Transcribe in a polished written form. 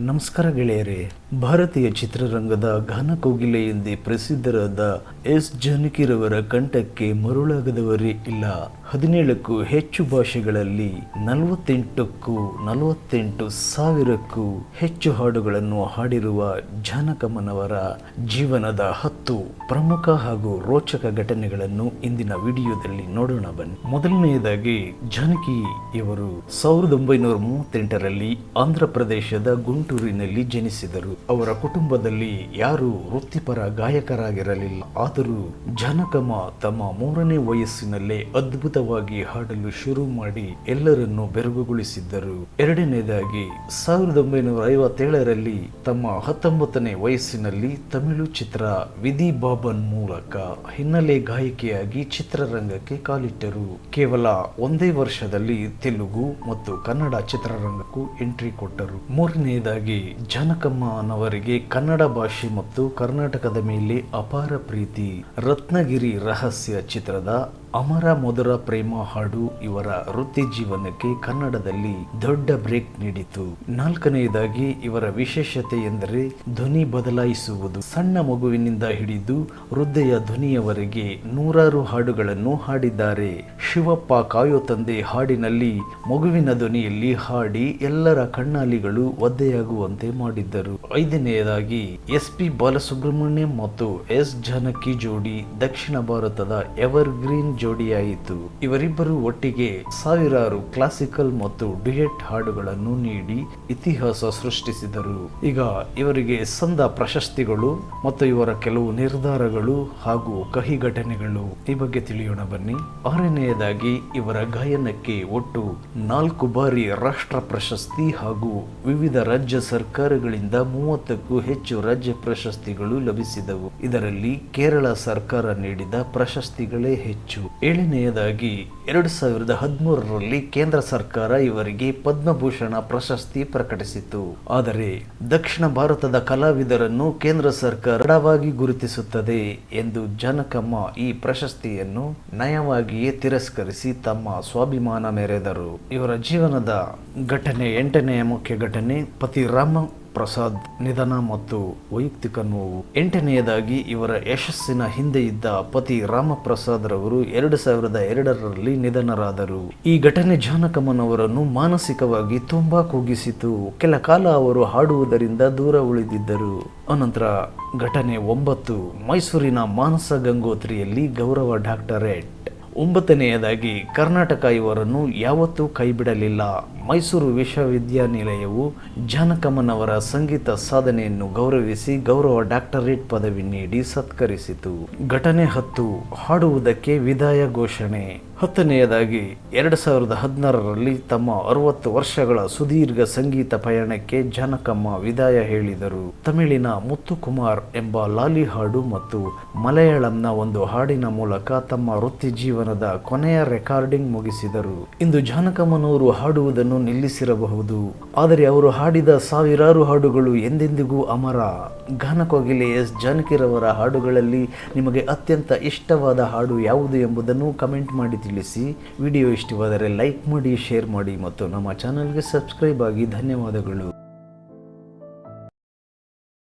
ನಮಸ್ಕಾರ ಗೆಳೆಯರೇ. ಭಾರತೀಯ ಚಿತ್ರರಂಗದ ಘನಕೋಗಿಲೆ ಎಂದೇ ಪ್ರಸಿದ್ಧರಾದ ಎಸ್ ಜಾನಕಿರವರ ಕಂಠಕ್ಕೆ ಮರುಳಾಗದವರೇ ಇಲ್ಲ. 17ಕ್ಕೂ ಹೆಚ್ಚು ಭಾಷೆಗಳಲ್ಲಿ 48,000ಕ್ಕೂ ಹೆಚ್ಚು ಹಾಡುಗಳನ್ನು ಹಾಡಿರುವ ಜಾನಕಮ್ಮನವರ ಜೀವನದ 10 ಪ್ರಮುಖ ಹಾಗೂ ರೋಚಕ ಘಟನೆಗಳನ್ನು ಇಂದಿನ ವಿಡಿಯೋದಲ್ಲಿ ನೋಡೋಣ ಬನ್ನಿ. ಮೊದಲನೆಯದಾಗಿ, ಜಾನಕಿ ಇವರು 1938ರಲ್ಲಿ ಆಂಧ್ರ ಪ್ರದೇಶದ ಗುಂಟೂರಿನಲ್ಲಿ ಜನಿಸಿದರು. ಅವರ ಕುಟುಂಬದಲ್ಲಿ ಯಾರು ವೃತ್ತಿಪರ ಗಾಯಕರಾಗಿರಲಿಲ್ಲ. ಆದರೂ ಜಾನಕಮ್ಮ ತಮ್ಮ 3ನೇ ವಯಸ್ಸಿನಲ್ಲೇ ಅದ್ಭುತವಾಗಿ ಹಾಡಲು ಶುರು ಮಾಡಿ ಎಲ್ಲರನ್ನೂ ಬೆರಗುಗೊಳಿಸಿದ್ದರು. ಎರಡನೇದಾಗಿ, 1957ರಲ್ಲಿ ತಮ್ಮ 19ನೇ ವಯಸ್ಸಿನಲ್ಲಿ ತಮಿಳು ಚಿತ್ರ ವಿಧಿ ಬಾಬನ್ ಮೂಲಕ ಹಿನ್ನೆಲೆ ಗಾಯಕಿಯಾಗಿ ಚಿತ್ರರಂಗಕ್ಕೆ ಕಾಲಿಟ್ಟರು. ಕೇವಲ ಒಂದೇ ವರ್ಷದಲ್ಲಿ ತೆಲುಗು ಮತ್ತು ಕನ್ನಡ ಚಿತ್ರರಂಗಕ್ಕೂ ಎಂಟ್ರಿ ಕೊಟ್ಟರು. ಮೂರನೆಯದಾಗಿ, ಜಾನಕಮ್ಮನವರಿಗೆ ಕನ್ನಡ ಭಾಷೆ ಮತ್ತು ಕರ್ನಾಟಕದ ಮೇಲೆ ಅಪಾರ ಪ್ರೀತಿ. ರತ್ನಗಿರಿ ರಹಸ್ಯ ಚಿತ್ರದ ಅಮರ ಮಧುರ ಪ್ರೇಮ ಹಾಡು ಇವರ ವೃತ್ತಿ ಜೀವನಕ್ಕೆ ಕನ್ನಡದಲ್ಲಿ ದೊಡ್ಡ ಬ್ರೇಕ್ ನೀಡಿತು. ನಾಲ್ಕನೆಯದಾಗಿ, ಇವರ ವಿಶೇಷತೆ ಎಂದರೆ ಧ್ವನಿ ಬದಲಾಯಿಸುವುದು. ಸಣ್ಣ ಮಗುವಿನಿಂದ ಹಿಡಿದು ವೃದ್ಧೆಯ ಧ್ವನಿಯವರೆಗೆ ನೂರಾರು ಹಾಡುಗಳನ್ನು ಹಾಡಿದ್ದಾರೆ. ಶಿವಪ್ಪ ಕಾಯೋ ತಂದೆ ಹಾಡಿನಲ್ಲಿ ಮಗುವಿನ ಧ್ವನಿಯಲ್ಲಿ ಹಾಡಿ ಎಲ್ಲರ ಕಣ್ಣಾಲಿಗಳು ಒದ್ದೆಯಾಗುವಂತೆ ಮಾಡಿದ್ದರು. ಐದನೆಯದಾಗಿ, ಎಸ್.ಪಿ. ಬಾಲಸುಬ್ರಹ್ಮಣ್ಯಂ ಮತ್ತು ಎಸ್ ಜಾನಕಿ ಜೋಡಿ ದಕ್ಷಿಣ ಭಾರತದ ಎವರ್ ಗ್ರೀನ್ ಜೋಡಿಯಾಯಿತು. ಇವರಿಬ್ಬರು ಒಟ್ಟಿಗೆ ಸಾವಿರಾರು ಕ್ಲಾಸಿಕಲ್ ಮತ್ತು ಡ್ಯುಯೆಟ್ ಹಾಡುಗಳನ್ನು ನೀಡಿ ಇತಿಹಾಸ ಸೃಷ್ಟಿಸಿದರು. ಈಗ ಇವರಿಗೆ ಸಂದ ಪ್ರಶಸ್ತಿಗಳು ಮತ್ತು ಇವರ ಕೆಲವು ನಿರ್ಧಾರಗಳು ಹಾಗೂ ಕಹಿ ಘಟನೆಗಳು ಈ ಬಗ್ಗೆ ತಿಳಿಯೋಣ ಬನ್ನಿ. ಆರನೆಯದಾಗಿ, ಇವರ ಗಾಯನಕ್ಕೆ ಒಟ್ಟು 4 ಬಾರಿ ರಾಷ್ಟ್ರ ಪ್ರಶಸ್ತಿ ಹಾಗೂ ವಿವಿಧ ರಾಜ್ಯ ಸರ್ಕಾರಗಳಿಂದ 30ಕ್ಕೂ ಹೆಚ್ಚು ರಾಜ್ಯ ಪ್ರಶಸ್ತಿಗಳು ಲಭಿಸಿದವು. ಇದರಲ್ಲಿ ಕೇರಳ ಸರ್ಕಾರ ನೀಡಿದ ಪ್ರಶಸ್ತಿಗಳೇ ಹೆಚ್ಚು. ಏಳನೆಯದಾಗಿ, 2013ರಲ್ಲಿ ಕೇಂದ್ರ ಸರ್ಕಾರ ಇವರಿಗೆ ಪದ್ಮಭೂಷಣ ಪ್ರಶಸ್ತಿ ಪ್ರಕಟಿಸಿತು. ಆದರೆ ದಕ್ಷಿಣ ಭಾರತದ ಕಲಾವಿದರನ್ನು ಕೇಂದ್ರ ಸರ್ಕಾರ ತಡವಾಗಿ ಗುರುತಿಸುತ್ತದೆ ಎಂದು ಜಾನಕಮ್ಮ ಈ ಪ್ರಶಸ್ತಿಯನ್ನು ನಯವಾಗಿಯೇ ತಿರಸ್ಕರಿಸಿ ತಮ್ಮ ಸ್ವಾಭಿಮಾನ ಮೆರೆದರು. ಇವರ ಜೀವನದ ಘಟನೆ 8ನೆಯ ಮುಖ್ಯ ಘಟನೆ, ಪತಿ ರಾಮ ಪ್ರಸಾದ್ ನಿಧನ ಮತ್ತು ವೈಯಕ್ತಿಕ ನೋವು. 8ನೆಯದಾಗಿ, ಇವರ ಯಶಸ್ಸಿನ ಹಿಂದೆ ಇದ್ದ ಪತಿ ರಾಮಪ್ರಸಾದ್ ರವರು 2002ರಲ್ಲಿ ನಿಧನರಾದರು. ಈ ಘಟನೆ ಜಾನಕಮ್ಮನವರನ್ನು ಮಾನಸಿಕವಾಗಿ ತುಂಬಾ ಕುಗ್ಗಿಸಿತು. ಕೆಲ ಕಾಲ ಅವರು ಹಾಡುವುದರಿಂದ ದೂರ ಉಳಿದಿದ್ದರು. ಅನಂತರ ಘಟನೆ 9, ಮೈಸೂರಿನ ಮಾನಸ ಗಂಗೋತ್ರಿಯಲ್ಲಿ ಗೌರವ ಡಾಕ್ಟರೇಟ್. 9ನೆಯದಾಗಿ, ಕರ್ನಾಟಕ ಇವರನ್ನು ಯಾವತ್ತೂ ಕೈಬಿಡಲಿಲ್ಲ. ಮೈಸೂರು ವಿಶ್ವವಿದ್ಯಾನಿಲಯವು ಜಾನಕಮ್ಮನವರ ಸಂಗೀತ ಸಾಧನೆಯನ್ನು ಗೌರವಿಸಿ ಗೌರವ ಡಾಕ್ಟರೇಟ್ ಪದವಿ ನೀಡಿ ಸತ್ಕರಿಸಿತು. ಘಟನೆ 10, ಹಾಡುವುದಕ್ಕೆ ವಿದಾಯ ಘೋಷಣೆ. 10ನೆಯದಾಗಿ, 2016ರಲ್ಲಿ ತಮ್ಮ 60 ವರ್ಷಗಳ ಸುದೀರ್ಘ ಸಂಗೀತ ಪಯಣಕ್ಕೆ ಜಾನಕಮ್ಮ ವಿದಾಯ ಹೇಳಿದರು. ತಮಿಳಿನ ಮುತ್ತುಕುಮಾರ್ ಎಂಬ ಲಾಲಿ ಹಾಡು ಮತ್ತು ಮಲಯಾಳಂನ ಒಂದು ಹಾಡಿನ ಮೂಲಕ ತಮ್ಮ ವೃತ್ತಿ ಜೀವನದ ಕೊನೆಯ ರೆಕಾರ್ಡಿಂಗ್ ಮುಗಿಸಿದರು. ಇಂದು ಜಾನಕಮ್ಮನವರು ಹಾಡುವುದನ್ನು ನಿಲ್ಲಿಸಿರಬಹುದು, ಆದರೆ ಅವರು ಹಾಡಿದ ಸಾವಿರಾರು ಹಾಡುಗಳು ಎಂದೆಂದಿಗೂ ಅಮರ. ಘನಕೋಗಿಲೆ ಎಸ್ ಜಾನಕಿರವರ ಹಾಡುಗಳಲ್ಲಿ ನಿಮಗೆ ಅತ್ಯಂತ ಇಷ್ಟವಾದ ಹಾಡು ಯಾವುದು ಎಂಬುದನ್ನು ಕಮೆಂಟ್ ಮಾಡಿ ತಿಳಿಸಿ. ವಿಡಿಯೋ ಇಷ್ಟವಾದರೆ ಲೈಕ್ ಮಾಡಿ, ಶೇರ್ ಮಾಡಿ ಮತ್ತು ನಮ್ಮ ಚಾನಲ್ಗೆ ಸಬ್ಸ್ಕ್ರೈಬ್ ಆಗಿ. ಧನ್ಯವಾದಗಳು.